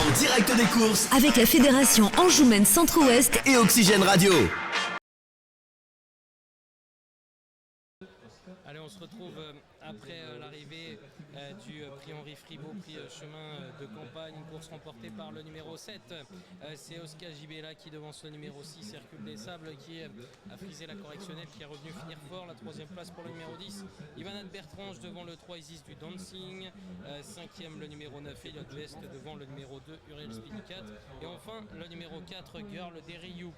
en direct des courses avec la Fédération Anjoumaine Centre-Ouest et Oxygène Radio. Allez, on se retrouve après l'arrivée du prix Henri Fribault, prix chemin de campagne, une course remportée par le numéro 7. C'est Oscar Gibella qui devance le numéro 6, Hercule des Sables, qui a frisé la correctionnelle, qui est revenu finir fort. La troisième place pour le numéro 10, Ivanat Bertrange devant le 3 Isis du Dancing. Cinquième le numéro 9, Elliot West devant le numéro 2, Uriel Spilicat. Et enfin le numéro 4, Girl Deriou.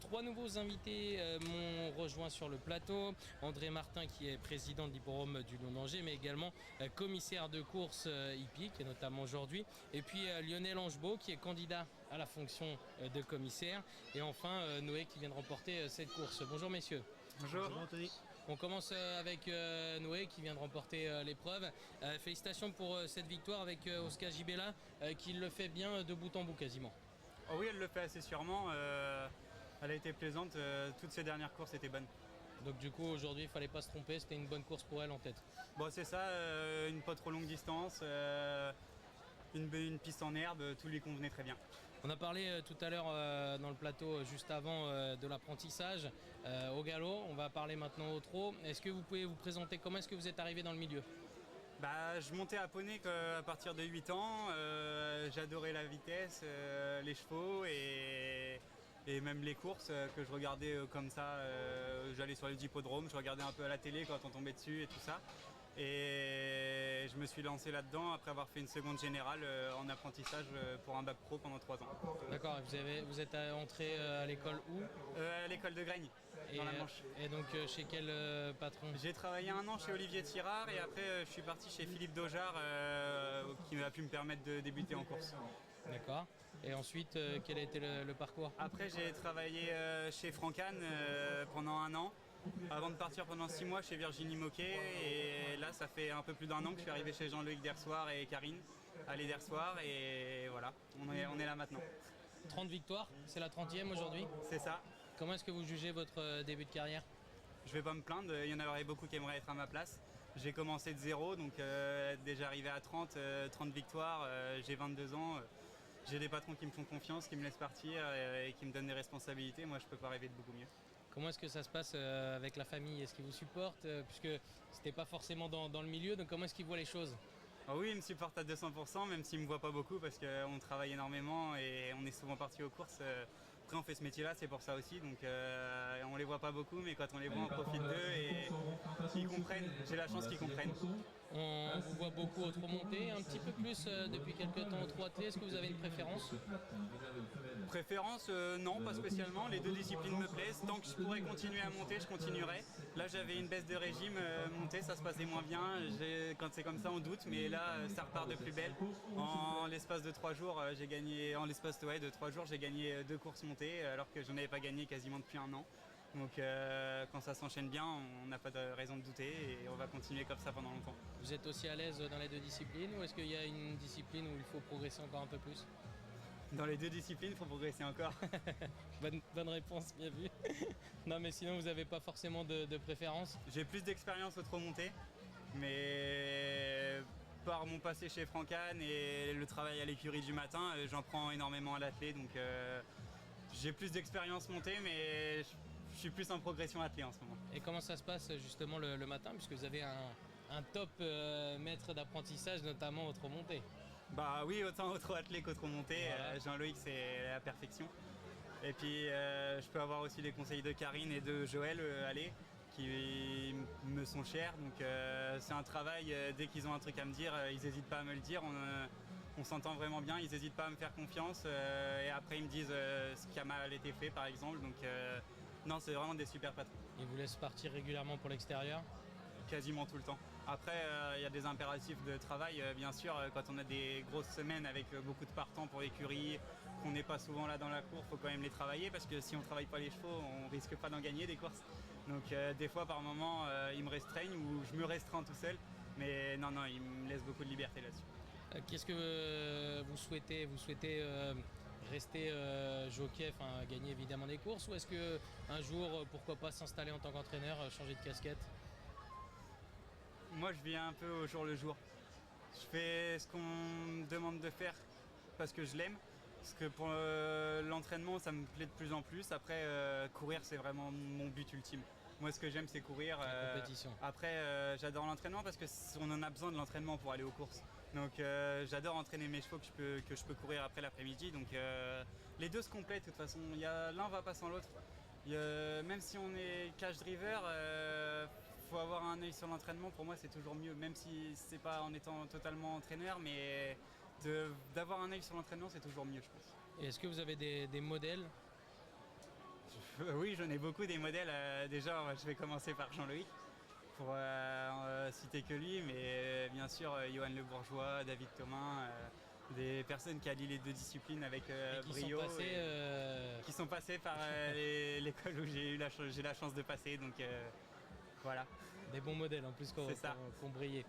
Trois nouveaux invités m'ont rejoint sur le plateau. André Martin qui est président de l'hippodrome du Lion d'Angers, mais également commissaire de course hippique, et notamment aujourd'hui. Et puis Lionel Angebaud qui est candidat à la fonction de commissaire. Et enfin Noé qui vient de remporter cette course. Bonjour messieurs. Bonjour Anthony. On commence avec Noé qui vient de remporter l'épreuve. Félicitations pour cette victoire avec Oscar Gibella qui le fait bien de bout en bout quasiment. Oh oui, elle le fait assez sûrement. Elle a été plaisante. Toutes ses dernières courses étaient bonnes. Donc du coup aujourd'hui il ne fallait pas se tromper, c'était une bonne course pour elle en tête. Bon c'est ça, une pas trop longue distance, une piste en herbe, tout lui convenait très bien. On a parlé tout à l'heure dans le plateau juste avant de l'apprentissage au galop. On va parler maintenant au trot. Est-ce que vous pouvez vous présenter, comment est-ce que vous êtes arrivé dans le milieu? Je montais à poney à partir de 8 ans, j'adorais la vitesse, les chevaux et même les courses que je regardais comme ça. J'allais sur les hippodromes, je regardais un peu à la télé quand on tombait dessus et tout ça. Et je me suis lancé là-dedans après avoir fait une seconde générale en apprentissage pour un bac pro pendant 3 ans. D'accord, vous êtes entré à l'école où? À l'école de Graigne, dans la Manche. Et donc chez quel patron? J'ai travaillé 1 an chez Olivier Tirard et après je suis parti chez Philippe Daujar qui m'a pu me permettre de débuter en course. D'accord. Et ensuite, quel a été le parcours? Après, j'ai travaillé chez Francanne pendant 1 an, avant de partir pendant 6 mois chez Virginie Moquet. Et là, ça fait un peu plus d'1 an que je suis arrivé chez Jean-Loïc Dersoir et Karine, Allez Dersoir. Et voilà, on est là maintenant. 30 victoires, c'est la 30e aujourd'hui? C'est ça. Comment est-ce que vous jugez votre début de carrière? Je vais pas me plaindre, il y en aurait beaucoup qui aimeraient être à ma place. J'ai commencé de 0, donc déjà arrivé à 30 victoires, j'ai 22 ans. J'ai des patrons qui me font confiance, qui me laissent partir et qui me donnent des responsabilités. Moi, je peux pas rêver de beaucoup mieux. Comment est-ce que ça se passe avec la famille? Est-ce qu'ils vous supportent? Puisque c'était pas forcément dans le milieu, donc comment est-ce qu'ils voient les choses? Ah oui, ils me supportent à 200%, même s'ils me voient pas beaucoup parce qu'on travaille énormément et on est souvent partis aux courses. Après, on fait ce métier-là, c'est pour ça aussi. Donc, on les voit pas beaucoup, mais quand on les voit, on profite d'eux et ils comprennent. J'ai la chance qu'ils comprennent. On vous voit beaucoup au trot monté, un petit peu plus depuis quelques temps au trot attelé. Est-ce que vous avez une préférence? Préférence, non, pas spécialement. Les deux disciplines me plaisent. Tant que je pourrais continuer à monter, je continuerai. Là, j'avais une baisse de régime. Monter, ça se passait moins bien. Quand c'est comme ça, on doute. Mais là, ça repart de plus belle. En l'espace de 3 jours, j'ai gagné. En l'espace de 3 jours, j'ai gagné 2 courses montées, alors que je n'en avais pas gagné quasiment depuis 1 an. Donc quand ça s'enchaîne bien, on n'a pas de raison de douter et on va continuer comme ça pendant longtemps. Vous êtes aussi à l'aise dans les deux disciplines ou est-ce qu'il y a une discipline où il faut progresser encore un peu plus? Dans les deux disciplines, il faut progresser encore. bonne réponse, bien vu. Non mais sinon vous n'avez pas forcément de préférence? J'ai plus d'expérience au trot monté, mais par mon passé chez Francanne et le travail à l'écurie du matin, j'en prends énormément à l'athlé. Donc j'ai plus d'expérience montée, mais je suis plus en progression athlée en ce moment. Et comment ça se passe justement le matin, puisque vous avez un top maître d'apprentissage, notamment au trot monté? Bah oui, autant au trot attelé qu'au trot monté. Voilà. Jean-Loïc, c'est la perfection. Et puis je peux avoir aussi les conseils de Karine et de Joël Allais qui me sont chers. Donc c'est un travail, dès qu'ils ont un truc à me dire, ils n'hésitent pas à me le dire. On s'entend vraiment bien, ils n'hésitent pas à me faire confiance et après ils me disent ce qui a mal été fait par exemple. Donc non, c'est vraiment des super patrons. Ils vous laissent partir régulièrement pour l'extérieur? Quasiment tout le temps. Après, il y a des impératifs de travail, bien sûr, quand on a des grosses semaines avec beaucoup de partants pour l'écurie, qu'on n'est pas souvent là dans la cour, il faut quand même les travailler parce que si on ne travaille pas les chevaux, on risque pas d'en gagner des courses. Donc des fois, par moment, ils me restreignent ou je me restreins tout seul, mais non, ils me laissent beaucoup de liberté là-dessus. Qu'est-ce que vous souhaitez? Vous souhaitez rester jockey, enfin gagner évidemment des courses, ou est-ce que un jour, pourquoi pas s'installer en tant qu'entraîneur, changer de casquette? Moi, je vis un peu au jour le jour. Je fais ce qu'on me demande de faire parce que je l'aime. Parce que pour l'entraînement, ça me plaît de plus en plus. Après, courir, c'est vraiment mon but ultime. Moi, ce que j'aime, c'est courir. La compétition. Après, j'adore l'entraînement parce qu'on en a besoin de l'entraînement pour aller aux courses. Donc, j'adore entraîner mes chevaux que je peux courir après l'après-midi. Donc, les deux se complètent de toute façon. L'un va pas sans l'autre. Même si on est cash driver, faut avoir un œil sur l'entraînement. Pour moi, c'est toujours mieux, même si c'est pas en étant totalement entraîneur, mais d'avoir un œil sur l'entraînement, c'est toujours mieux, je pense. Et est-ce que vous avez des modèles? Oui, j'en ai beaucoup des modèles. Déjà, je vais commencer par Jean-Loïc, pour citer que lui, mais bien sûr, Johan Le Bourgeois, David Thomas, des personnes qui allient les deux disciplines avec brio. Qui sont passés par l'école où j'ai la chance de passer. Donc voilà. Des bons modèles en plus qu'on brillait.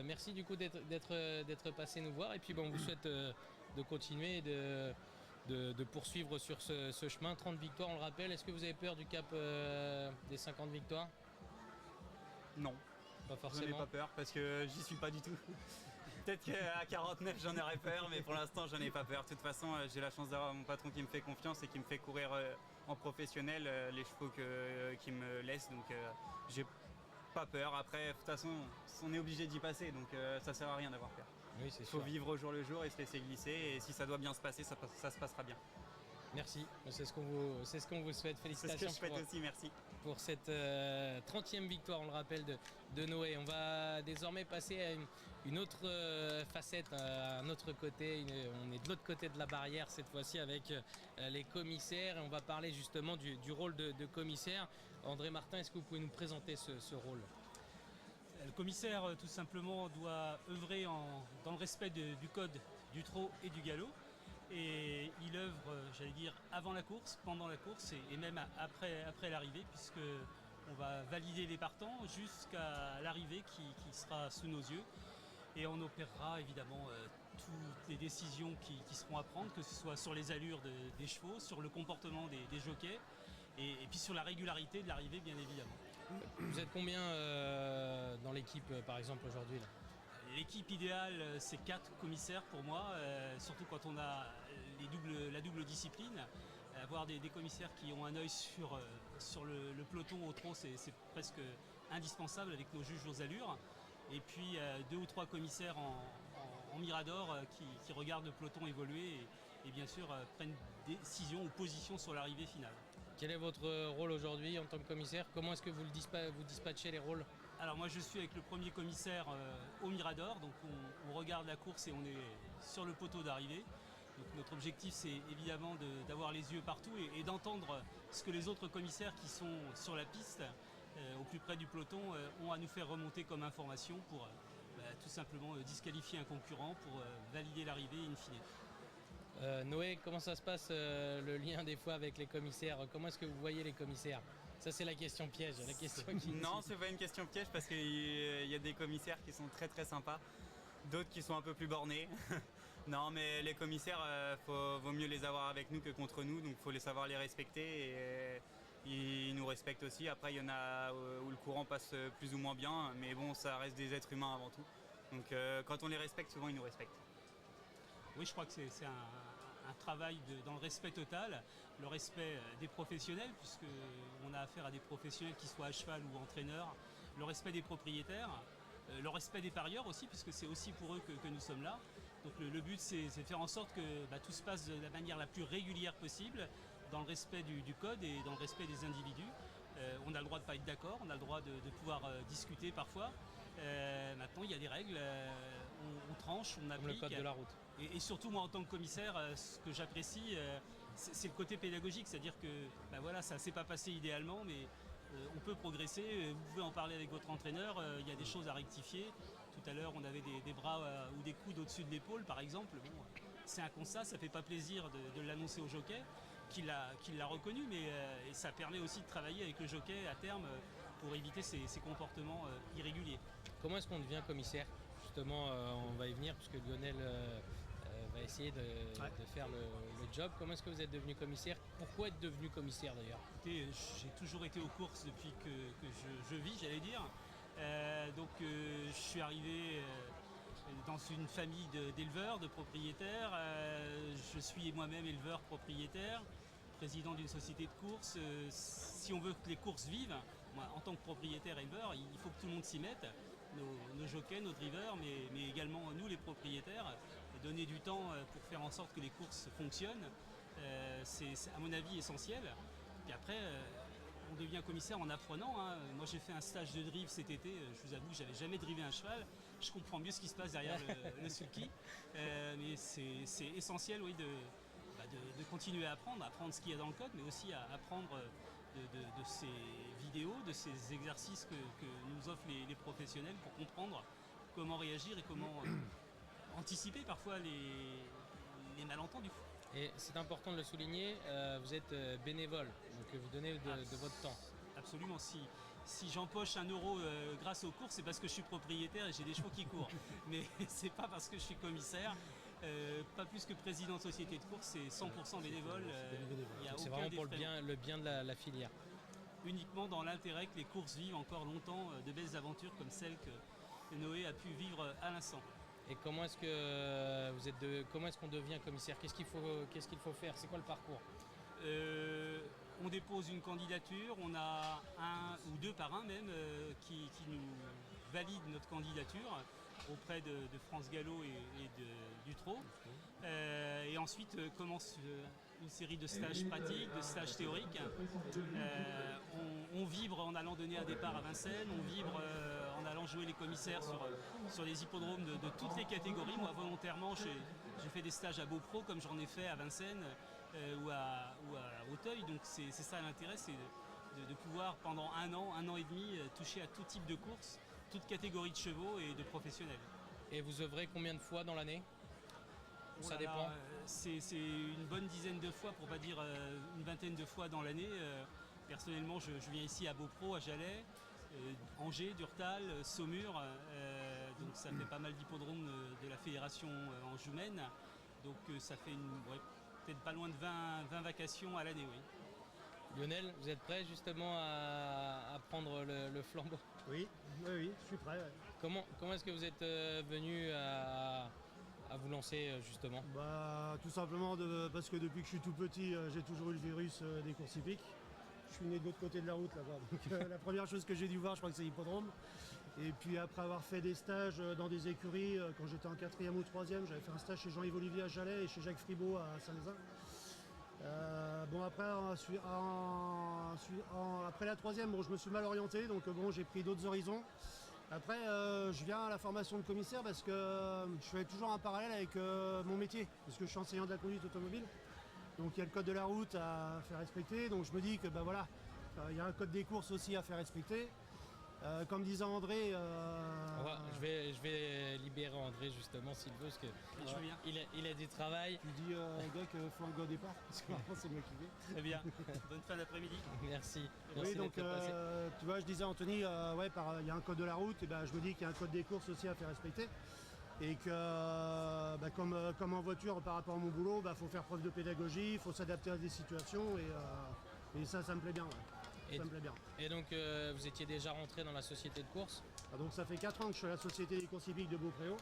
Merci du coup d'être passé nous voir. Et puis on vous souhaite de continuer et de poursuivre sur ce chemin. 30 victoires, on le rappelle. Est-ce que vous avez peur du cap des 50 victoires? Non. Pas forcément. J'en ai pas peur parce que j'y suis pas du tout. Peut-être qu'à 49 j'en aurais peur, mais pour l'instant j'en ai pas peur. De toute façon, j'ai la chance d'avoir mon patron qui me fait confiance et qui me fait courir en professionnel les chevaux qu'il me laisse. Donc j'ai pas peur. Après, de toute façon, on est obligé d'y passer, donc ça sert à rien d'avoir peur. Oui, c'est faut sûr. vivre au jour le jour et se laisser glisser. Et si ça doit bien se passer, ça se passera bien. Merci, c'est ce qu'on vous souhaite. Félicitations. C'est ce que je souhaite aussi, merci. Pour cette 30e victoire, on le rappelle, de Noé. On va désormais passer à une autre facette, à un autre côté. On est de l'autre côté de la barrière cette fois-ci avec les commissaires. Et on va parler justement du rôle de commissaire. André Martin, est-ce que vous pouvez nous présenter ce rôle? Le commissaire, tout simplement, doit œuvrer dans le respect du code du trot et du galop. Et il œuvre, j'allais dire, avant la course, pendant la course et même après l'arrivée, puisque on va valider les partants jusqu'à l'arrivée qui sera sous nos yeux. Et on opérera évidemment toutes les décisions qui seront à prendre, que ce soit sur les allures des chevaux, sur le comportement des jockeys et puis sur la régularité de l'arrivée, bien évidemment. Vous êtes combien dans l'équipe, par exemple, aujourd'hui là? L'équipe idéale, c'est 4 commissaires pour moi, surtout quand on a la double discipline. Avoir des commissaires qui ont un œil sur le peloton au trot, c'est presque indispensable avec nos juges aux allures. Et puis 2 ou 3 commissaires en mirador qui regardent le peloton évoluer et bien sûr prennent décision ou position sur l'arrivée finale. Quel est votre rôle aujourd'hui en tant que commissaire? Comment est-ce que vous dispatchez les rôles? Alors moi je suis avec le premier commissaire au mirador, donc on regarde la course et on est sur le poteau d'arrivée. Donc notre objectif c'est évidemment d'avoir les yeux partout et d'entendre ce que les autres commissaires qui sont sur la piste, au plus près du peloton, ont à nous faire remonter comme information pour tout simplement disqualifier un concurrent pour valider l'arrivée in fine. Noé, comment ça se passe le lien des fois avec les commissaires? Comment est-ce que vous voyez les commissaires? Ça c'est la question piège, la question qui... Non, c'est pas une question piège parce qu'il y a des commissaires qui sont très très sympas, d'autres qui sont un peu plus bornés. Non, mais les commissaires, vaut mieux les avoir avec nous que contre nous, donc il faut les savoir les respecter et ils nous respectent aussi. Après, il y en a où le courant passe plus ou moins bien, mais bon, ça reste des êtres humains avant tout. Donc quand on les respecte, souvent ils nous respectent. Oui, je crois que c'est un travail dans le respect total, le respect des professionnels, puisqu'on a affaire à des professionnels qui soient à cheval ou entraîneurs, le respect des propriétaires, le respect des parieurs aussi, puisque c'est aussi pour eux que nous sommes là. Donc le but, c'est de faire en sorte que tout se passe de la manière la plus régulière possible, dans le respect du code et dans le respect des individus. On a le droit de ne pas être d'accord, on a le droit de pouvoir discuter parfois. Maintenant, il y a des règles, on tranche, on applique. Comme le code de la route. Et surtout, moi, en tant que commissaire, ce que j'apprécie, c'est le côté pédagogique. C'est-à-dire que voilà, ça ne s'est pas passé idéalement, mais on peut progresser. Vous pouvez en parler avec votre entraîneur. Il y a des choses à rectifier. Tout à l'heure, on avait des bras ou des coudes au-dessus de l'épaule, par exemple. Bon, c'est un constat, ça ne fait pas plaisir de l'annoncer au jockey, qu'il l'a reconnu, mais et ça permet aussi de travailler avec le jockey à terme pour éviter ces comportements irréguliers. Comment est-ce qu'on devient commissaire? Justement, on va y venir puisque Lionel va essayer de faire le job. Comment est-ce que vous êtes devenu commissaire? Pourquoi être devenu commissaire d'ailleurs? Écoutez, j'ai toujours été aux courses depuis que je vis, j'allais dire. Donc je suis arrivé dans une famille d'éleveurs, de propriétaires. Je suis moi-même éleveur propriétaire, président d'une société de courses. Si on veut que les courses vivent, moi, en tant que propriétaire éleveur, il faut que tout le monde s'y mette. Nos jockeys, nos drivers, mais également nous les propriétaires, et donner du temps pour faire en sorte que les courses fonctionnent. C'est à mon avis essentiel. Et après, on devient commissaire en apprenant. Hein. Moi j'ai fait un stage de drive cet été, je vous avoue que j'avais jamais drivé un cheval. Je comprends mieux ce qui se passe derrière le sulky. Mais c'est essentiel oui, de continuer à apprendre ce qu'il y a dans le code, mais aussi à apprendre de ces vidéos, de ces exercices que nous offrent les professionnels pour comprendre comment réagir et comment anticiper parfois les malentendus. Et c'est important de le souligner, vous êtes bénévole, donc vous donnez de votre temps. Absolument, si j'empoche 1 euro grâce aux courses, c'est parce que je suis propriétaire et j'ai des chevaux qui courent. Mais c'est pas parce que je suis commissaire, pas plus que président de société de course, c'est 100% bénévole. C'est vraiment pour le bien de la filière. Uniquement dans l'intérêt que les courses vivent encore longtemps de belles aventures comme celle que Noé a pu vivre à l'instant. Et comment est-ce qu'on devient commissaire? Qu'est-ce qu'il faut faire? C'est quoi le parcours? On dépose une candidature, on a 1 ou 2 parrains même qui nous valident notre candidature auprès de France Gallo et de Dutrot. Et ensuite commence une série de stages pratiques, de stages théoriques. On vibre en allant donner un départ à Vincennes, on vibre en allant jouer les commissaires sur les hippodromes de toutes les catégories. Moi volontairement j'ai fait des stages à Beaupro comme j'en ai fait à Vincennes ou à Auteuil. Donc c'est ça l'intérêt, c'est de pouvoir pendant 1 an et demi toucher à tout type de course, toute catégorie de chevaux et de professionnels. Et vous œuvrez combien de fois dans l'année? Ça dépend. C'est une bonne dizaine de fois, pour pas dire une vingtaine de fois dans l'année. Personnellement, je viens ici à Beaupro, à Jalais, Angers, Durtal, Saumur. Donc ça fait pas mal d'hippodromes de la fédération anjoumaine. Donc ça fait peut-être pas loin de 20 vacations à l'année. Oui. Lionel, vous êtes prêt justement à prendre le flambeau? Oui, je suis prêt. Ouais. Comment est-ce que vous êtes venu à vous lancer justement? Tout simplement parce que depuis que je suis tout petit, j'ai toujours eu le virus des courses hippiques. Je suis né de l'autre côté de la route là-bas. Donc la première chose que j'ai dû voir, je crois que c'est l'hippodrome. Et puis après avoir fait des stages dans des écuries, quand j'étais en 4e ou 3e, j'avais fait un stage chez Jean-Yves Olivier à Jalais et chez Jacques Fribaud à Saint-Lézin. Après la 3e, je me suis mal orienté, donc j'ai pris d'autres horizons. Après, je viens à la formation de commissaire parce que je fais toujours un parallèle avec mon métier, parce que je suis enseignant de la conduite automobile. Donc il y a le code de la route à faire respecter, donc je me dis que il y a un code des courses aussi à faire respecter. Comme disait André... Je vais libérer André justement s'il veut, parce qu'il a du travail. Tu dis au gars qu'il faut un gars au départ, parce que vraiment c'est moi qui vais. Très bien, bonne fin d'après-midi. Merci. Oui, donc tu vois, je disais à Anthony, il y a un code de la route, et je me dis qu'il y a un code des courses aussi à faire respecter. Et que comme en voiture par rapport à mon boulot, faut faire preuve de pédagogie, il faut s'adapter à des situations, et ça me plaît bien. Ouais. Ça me plaît bien. Et donc vous étiez déjà rentré dans la société de course? Donc ça fait 4 ans que je suis à la Société des courses hippiques de Beaupréau.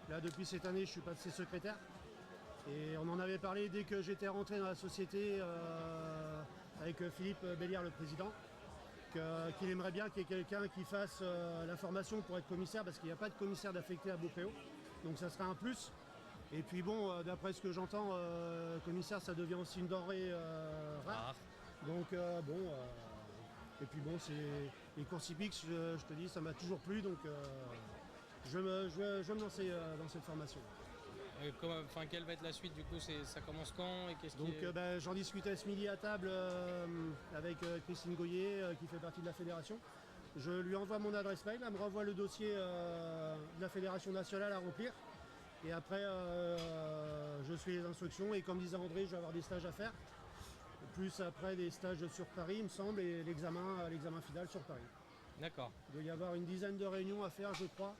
Là depuis cette année je suis passé secrétaire. Et on en avait parlé dès que j'étais rentré dans la société avec Philippe Béliard le président, qu'il aimerait bien qu'il y ait quelqu'un qui fasse la formation pour être commissaire, parce qu'il n'y a pas de commissaire d'affecté à Beaupréau. Donc ça serait un plus. Et puis d'après ce que j'entends, commissaire ça devient aussi une denrée rare. Donc et puis c'est les courses hippiques, je te dis, ça m'a toujours plu, donc je vais me lancer dans cette formation. Quelle va être la suite du coup? Ça commence quand et j'en discutais ce midi à table avec Christine Goyer qui fait partie de la fédération. Je lui envoie mon adresse mail, elle me renvoie le dossier de la fédération nationale à remplir. Et après, je suis les instructions, et comme disait André, je vais avoir des stages à faire. Plus après des stages sur Paris, il me semble, et l'examen final sur Paris. D'accord. Il doit y avoir une dizaine de réunions à faire, je crois,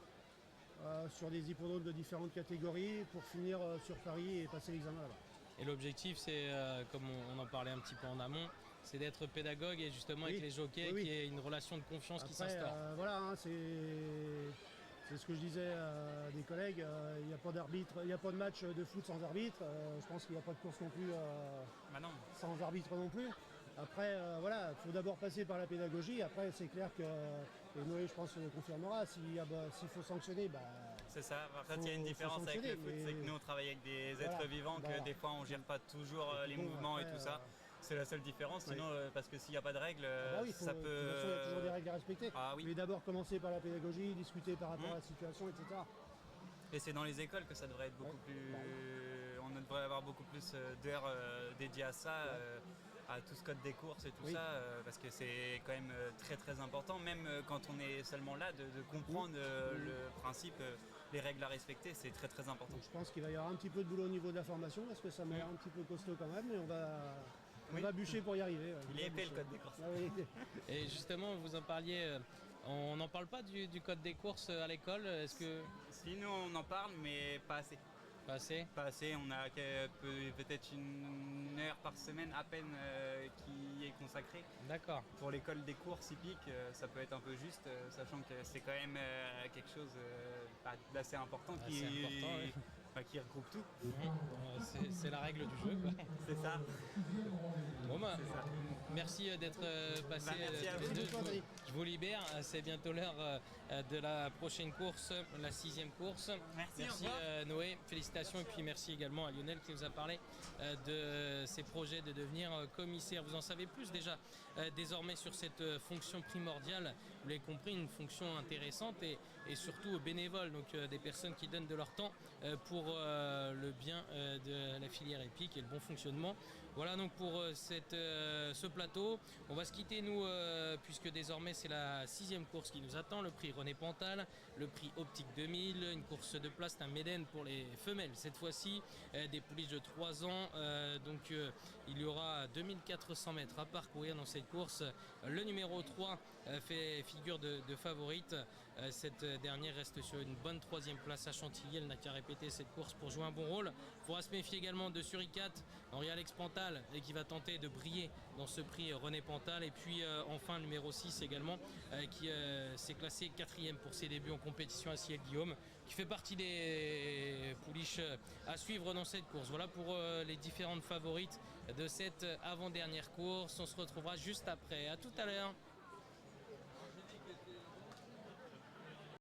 sur des hippodromes de différentes catégories pour finir sur Paris et passer l'examen là-bas. Et l'objectif, c'est, comme on en parlait un petit peu en amont, c'est d'être pédagogue et justement avec les jockeys, qu'il y ait une relation de confiance qui s'instaure. C'est ce que je disais à des collègues, il n'y a pas d'arbitre, il n'y a pas de match de foot sans arbitre. Je pense qu'il n'y a pas de course non plus Bah non. sans arbitre non plus. Après, voilà, il faut d'abord passer par la pédagogie. Après, c'est clair que, et Noé, je pense, le confirmera, s'il faut sanctionner, C'est ça. Par contre, il y a une faut différence avec le sanctionner, foot, mais- c'est que nous on travaille avec des Voilà, êtres vivants, que voilà. des fois on gère pas toujours les Bon, mouvements et après, tout ça. C'est la seule différence. oui. Sinon, parce que s'il n'y a pas de règles, oui, ça de toute peut. façon, il y a toujours des règles à respecter. Ah oui. Mais d'abord commencer par la pédagogie, discuter par rapport à la situation, etc. Et c'est dans les écoles que ça devrait être beaucoup plus. On devrait avoir beaucoup plus d'heures dédiées à ça, à tout ce code des courses et tout Oui. ça, parce que c'est quand même très très important, même quand on est seulement là, de comprendre le principe, les règles à respecter, c'est très très important. Donc, je pense qu'il va y avoir un petit peu de boulot au niveau de la formation, parce que ça m'a l'air un petit peu costaud quand même, mais on va bûcher pour y arriver. ouais. Il est épais le code des courses. Ah oui. Et justement, vous en parliez, on n'en parle pas du code des courses à l'école, est-ce que Si nous on en parle, mais pas assez. pas assez? Pas assez, on a peut-être une heure par semaine à peine qui est consacrée. D'accord. Pour l'école des courses hippiques, ça peut être un peu juste, sachant que c'est quand même quelque chose d'assez important Assez important, oui. qui regroupe tout. C'est la règle du jeu, quoi. C'est ça. Bon bah, merci d'être passé. Merci à tous les vous. deux. Merci beaucoup, Anthony. Je vous libère. C'est bientôt l'heure de la prochaine course, la 6e course. Merci, au Merci revoir. Noé, félicitations. Et puis merci également à Lionel qui nous a parlé de ses projets de devenir commissaire. Vous en savez plus déjà désormais sur cette fonction primordiale. Vous l'avez compris, une fonction intéressante et surtout bénévole. Donc des personnes qui donnent de leur temps pour le bien de la filière épique et le bon fonctionnement. Voilà donc pour ce plateau. On va se quitter nous puisque désormais c'est la 6e course qui nous attend. Le prix René Pantal, le prix Optique 2000, une course de place, un Médène pour les femelles cette fois-ci, des pouliches de 3 ans. Donc il y aura 2400 mètres à parcourir dans cette course. Le numéro 3 fait figure de favorite. Cette dernière reste sur une bonne 3e place à Chantilly. Elle n'a qu'à répéter cette course pour jouer un bon rôle. Il faudra se méfier également de Suricate, Henri-Alex Pantal, et qui va tenter de briller dans ce prix René Pantal. Et puis enfin le numéro 6 également, qui s'est classé 4e pour ses débuts en compétition à Ciel Guillaume, qui fait partie des pouliches à suivre dans cette course. Voilà pour les différentes favorites de cette avant-dernière course. On se retrouvera juste après. À tout à l'heure.